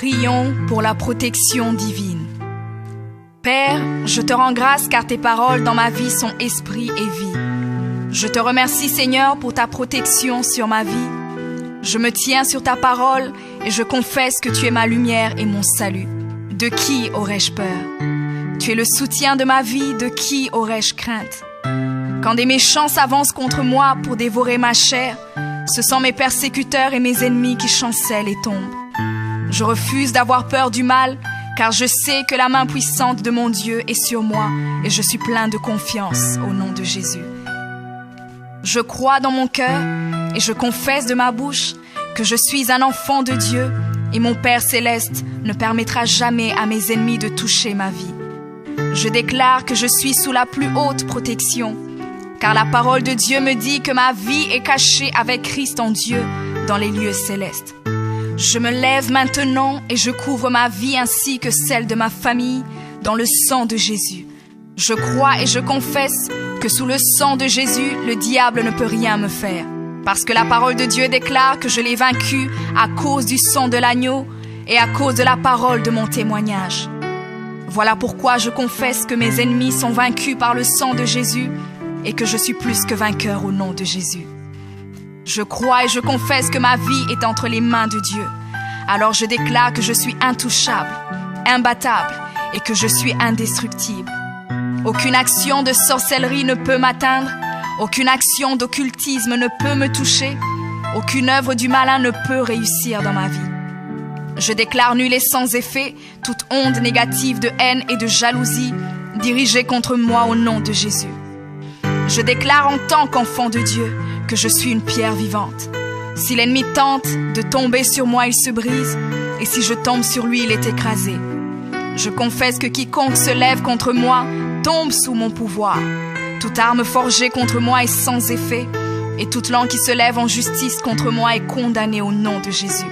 Prions pour la protection divine. Père, je te rends grâce car tes paroles dans ma vie sont esprit et vie. Je te remercie Seigneur pour ta protection sur ma vie. Je me tiens sur ta parole et je confesse que tu es ma lumière et mon salut. De qui aurais-je peur? Tu es le soutien de ma vie, de qui aurais-je crainte? Quand des méchants s'avancent contre moi pour dévorer ma chair, ce sont mes persécuteurs et mes ennemis qui chancellent et tombent. Je refuse d'avoir peur du mal, car je sais que la main puissante de mon Dieu est sur moi et je suis plein de confiance au nom de Jésus. Je crois dans mon cœur et je confesse de ma bouche que je suis un enfant de Dieu et mon Père céleste ne permettra jamais à mes ennemis de toucher ma vie. Je déclare que je suis sous la plus haute protection, car la parole de Dieu me dit que ma vie est cachée avec Christ en Dieu dans les lieux célestes. Je me lève maintenant et je couvre ma vie ainsi que celle de ma famille dans le sang de Jésus. Je crois et je confesse que sous le sang de Jésus, le diable ne peut rien me faire. Parce que la parole de Dieu déclare que je l'ai vaincu à cause du sang de l'agneau et à cause de la parole de mon témoignage. Voilà pourquoi je confesse que mes ennemis sont vaincus par le sang de Jésus et que je suis plus que vainqueur au nom de Jésus. Je crois et je confesse que ma vie est entre les mains de Dieu. Alors je déclare que je suis intouchable, imbattable et que je suis indestructible. Aucune action de sorcellerie ne peut m'atteindre, aucune action d'occultisme ne peut me toucher, aucune œuvre du malin ne peut réussir dans ma vie. Je déclare nul et sans effet toute onde négative de haine et de jalousie dirigée contre moi au nom de Jésus. Je déclare en tant qu'enfant de Dieu que je suis une pierre vivante. Si l'ennemi tente de tomber sur moi, il se brise, et si je tombe sur lui, il est écrasé. Je confesse que quiconque se lève contre moi tombe sous mon pouvoir. Toute arme forgée contre moi est sans effet, et toute langue qui se lève en justice contre moi est condamnée au nom de Jésus.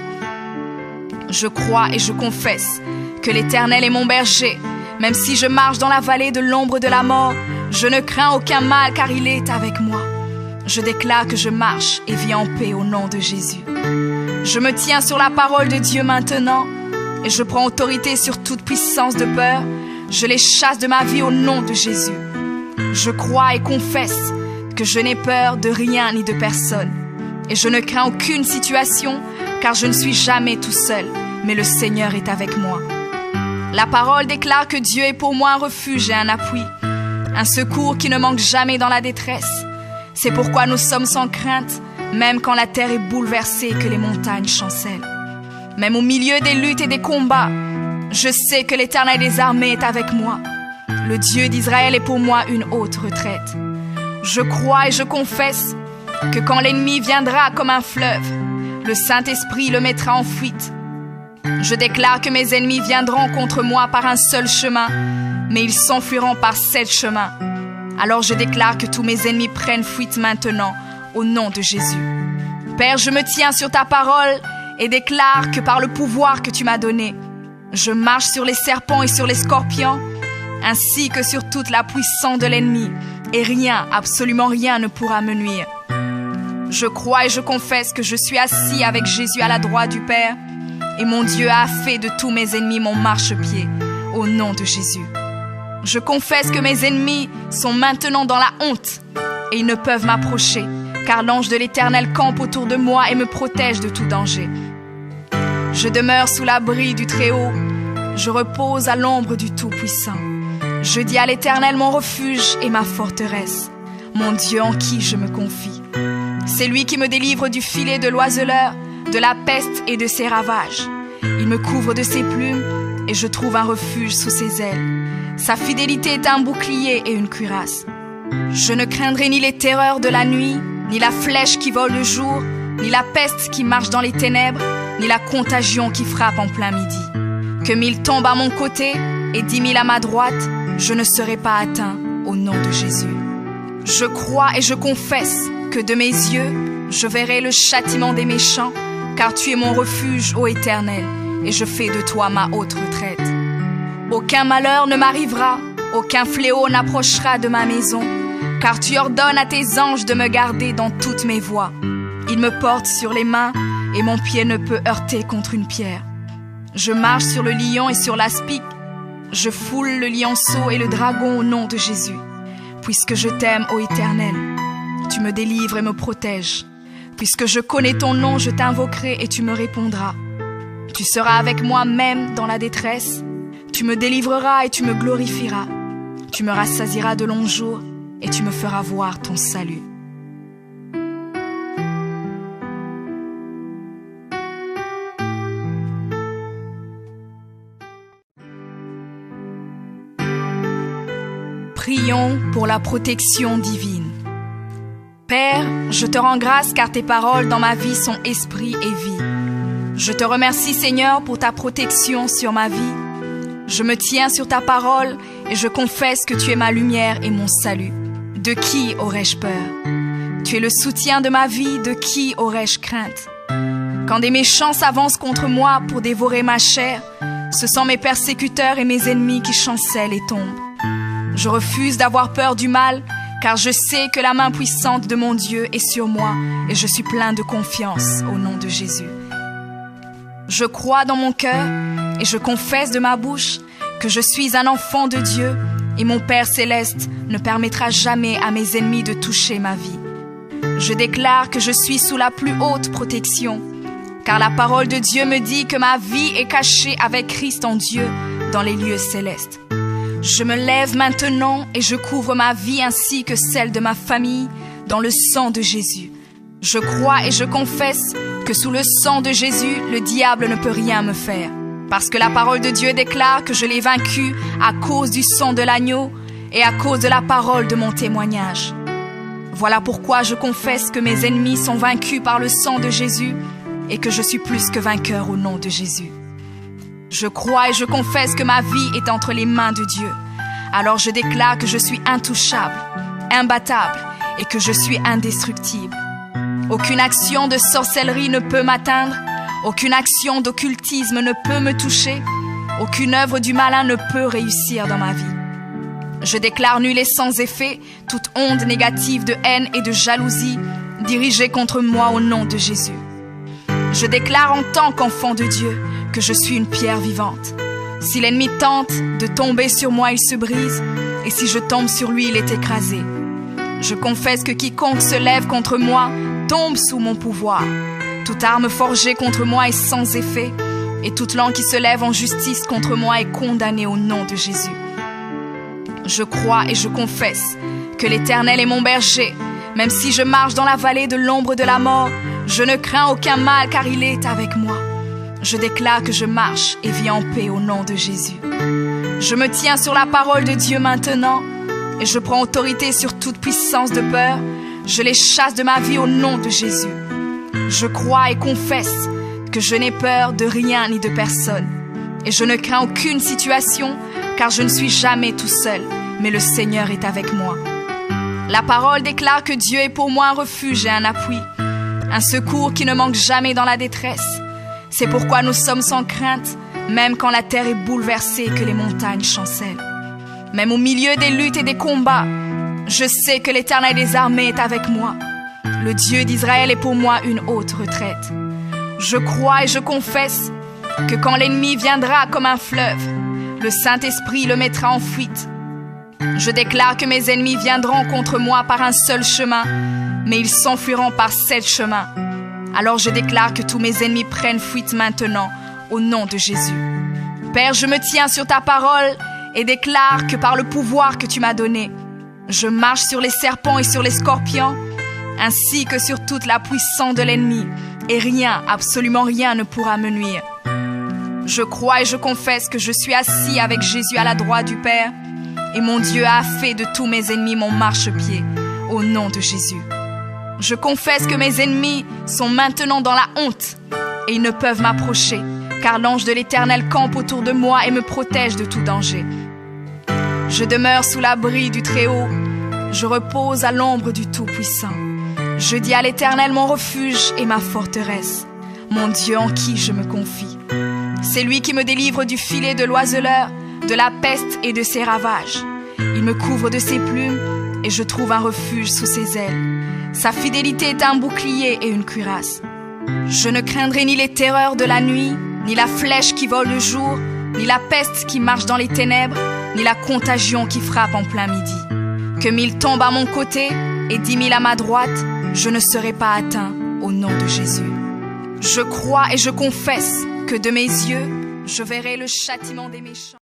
Je crois et je confesse que l'Éternel est mon berger. Même si je marche dans la vallée de l'ombre de la mort, je ne crains aucun mal car il est avec moi. Je déclare que je marche et vis en paix au nom de Jésus. Je me tiens sur la parole de Dieu maintenant et je prends autorité sur toute puissance de peur. Je les chasse de ma vie au nom de Jésus. Je crois et confesse que je n'ai peur de rien ni de personne. Et je ne crains aucune situation car je ne suis jamais tout seul, mais le Seigneur est avec moi. La parole déclare que Dieu est pour moi un refuge et un appui, un secours qui ne manque jamais dans la détresse. C'est pourquoi nous sommes sans crainte, même quand la terre est bouleversée et que les montagnes chancellent. Même au milieu des luttes et des combats, je sais que l'Éternel des armées est avec moi. Le Dieu d'Israël est pour moi une haute retraite. Je crois et je confesse que quand l'ennemi viendra comme un fleuve, le Saint-Esprit le mettra en fuite. Je déclare que mes ennemis viendront contre moi par un seul chemin, mais ils s'enfuiront par 7 chemins. Alors je déclare que tous mes ennemis prennent fuite maintenant, au nom de Jésus. Père, je me tiens sur ta parole et déclare que par le pouvoir que tu m'as donné, je marche sur les serpents et sur les scorpions, ainsi que sur toute la puissance de l'ennemi, et rien, absolument rien ne pourra me nuire. Je crois et je confesse que je suis assis avec Jésus à la droite du Père, et mon Dieu a fait de tous mes ennemis mon marchepied, au nom de Jésus. Je confesse que mes ennemis sont maintenant dans la honte, et ils ne peuvent m'approcher, car l'ange de l'Éternel campe autour de moi et me protège de tout danger. Je demeure sous l'abri du Très-Haut, je repose à l'ombre du Tout-Puissant. Je dis à l'Éternel mon refuge et ma forteresse, mon Dieu en qui je me confie. C'est lui qui me délivre du filet de l'oiseleur, de la peste et de ses ravages. Il me couvre de ses plumes et je trouve un refuge sous ses ailes. Sa fidélité est un bouclier et une cuirasse. Je ne craindrai ni les terreurs de la nuit, ni la flèche qui vole le jour, ni la peste qui marche dans les ténèbres, ni la contagion qui frappe en plein midi. Que 1000 tombent à mon côté et 10 000 à ma droite, je ne serai pas atteint au nom de Jésus. Je crois et je confesse que de mes yeux, je verrai le châtiment des méchants, car tu es mon refuge, ô Éternel, et je fais de toi ma haute retraite. Aucun malheur ne m'arrivera, aucun fléau n'approchera de ma maison, car tu ordonnes à tes anges de me garder dans toutes mes voies. Ils me portent sur les mains, et mon pied ne peut heurter contre une pierre. Je marche sur le lion et sur l'aspic. Je foule le lionceau et le dragon au nom de Jésus. Puisque je t'aime, ô Éternel, tu me délivres et me protèges. Puisque je connais ton nom, je t'invoquerai et tu me répondras. Tu seras avec moi même dans la détresse. Tu me délivreras et tu me glorifieras. Tu me rassasieras de longs jours et tu me feras voir ton salut. Prions pour la protection divine. Père, je te rends grâce car tes paroles dans ma vie sont esprit et vie. Je te remercie Seigneur pour ta protection sur ma vie. Je me tiens sur ta parole et je confesse que tu es ma lumière et mon salut. De qui aurais-je peur? Tu es le soutien de ma vie, de qui aurais-je crainte? Quand des méchants s'avancent contre moi pour dévorer ma chair, ce sont mes persécuteurs et mes ennemis qui chancellent et tombent. Je refuse d'avoir peur du mal, car je sais que la main puissante de mon Dieu est sur moi et je suis plein de confiance au nom de Jésus. Je crois dans mon cœur et je confesse de ma bouche que je suis un enfant de Dieu et mon Père céleste ne permettra jamais à mes ennemis de toucher ma vie. Je déclare que je suis sous la plus haute protection, car la parole de Dieu me dit que ma vie est cachée avec Christ en Dieu dans les lieux célestes. Je me lève maintenant et je couvre ma vie ainsi que celle de ma famille dans le sang de Jésus. Je crois et je confesse que sous le sang de Jésus, le diable ne peut rien me faire. Parce que la parole de Dieu déclare que je l'ai vaincu à cause du sang de l'agneau et à cause de la parole de mon témoignage. Voilà pourquoi je confesse que mes ennemis sont vaincus par le sang de Jésus et que je suis plus que vainqueur au nom de Jésus. Je crois et je confesse que ma vie est entre les mains de Dieu. Alors je déclare que je suis intouchable, imbattable et que je suis indestructible. Aucune action de sorcellerie ne peut m'atteindre, aucune action d'occultisme ne peut me toucher, aucune œuvre du malin ne peut réussir dans ma vie. Je déclare nul et sans effet toute onde négative de haine et de jalousie dirigée contre moi au nom de Jésus. Je déclare en tant qu'enfant de Dieu que je suis une pierre vivante. Si l'ennemi tente de tomber sur moi, il se brise, et si je tombe sur lui, il est écrasé. Je confesse que quiconque se lève contre moi tombe sous mon pouvoir. Toute arme forgée contre moi est sans effet, et toute langue qui se lève en justice contre moi est condamnée au nom de Jésus. Je crois et je confesse que l'Éternel est mon berger. Même si je marche dans la vallée de l'ombre de la mort, je ne crains aucun mal car il est avec moi. Je déclare que je marche et vis en paix au nom de Jésus. Je me tiens sur la parole de Dieu maintenant et je prends autorité sur toute puissance de peur. Je les chasse de ma vie au nom de Jésus. Je crois et confesse que je n'ai peur de rien ni de personne. Et je ne crains aucune situation car je ne suis jamais tout seul, mais le Seigneur est avec moi. La parole déclare que Dieu est pour moi un refuge et un appui, un secours qui ne manque jamais dans la détresse. C'est pourquoi nous sommes sans crainte, même quand la terre est bouleversée et que les montagnes chancellent. Même au milieu des luttes et des combats, je sais que l'Éternel des armées est avec moi. Le Dieu d'Israël est pour moi une haute retraite. Je crois et je confesse que quand l'ennemi viendra comme un fleuve, le Saint-Esprit le mettra en fuite. Je déclare que mes ennemis viendront contre moi par un seul chemin, mais ils s'enfuiront par 7 chemins. Alors je déclare que tous mes ennemis prennent fuite maintenant, au nom de Jésus. Père, je me tiens sur ta parole et déclare que par le pouvoir que tu m'as donné, je marche sur les serpents et sur les scorpions, ainsi que sur toute la puissance de l'ennemi, et rien, absolument rien ne pourra me nuire. Je crois et je confesse que je suis assis avec Jésus à la droite du Père, et mon Dieu a fait de tous mes ennemis mon marchepied, au nom de Jésus. Je confesse que mes ennemis sont maintenant dans la honte, et ils ne peuvent m'approcher, car l'ange de l'Éternel campe autour de moi et me protège de tout danger. Je demeure sous l'abri du Très-Haut, je repose à l'ombre du Tout-Puissant. Je dis à l'Éternel mon refuge et ma forteresse, mon Dieu en qui je me confie. C'est lui qui me délivre du filet de l'oiseleur, de la peste et de ses ravages. Il me couvre de ses plumes et je trouve un refuge sous ses ailes. Sa fidélité est un bouclier et une cuirasse. Je ne craindrai ni les terreurs de la nuit, ni la flèche qui vole le jour, ni la peste qui marche dans les ténèbres, ni la contagion qui frappe en plein midi. Que 1000 tombent à mon côté et 10 000 à ma droite, je ne serai pas atteint au nom de Jésus. Je crois et je confesse que de mes yeux, je verrai le châtiment des méchants.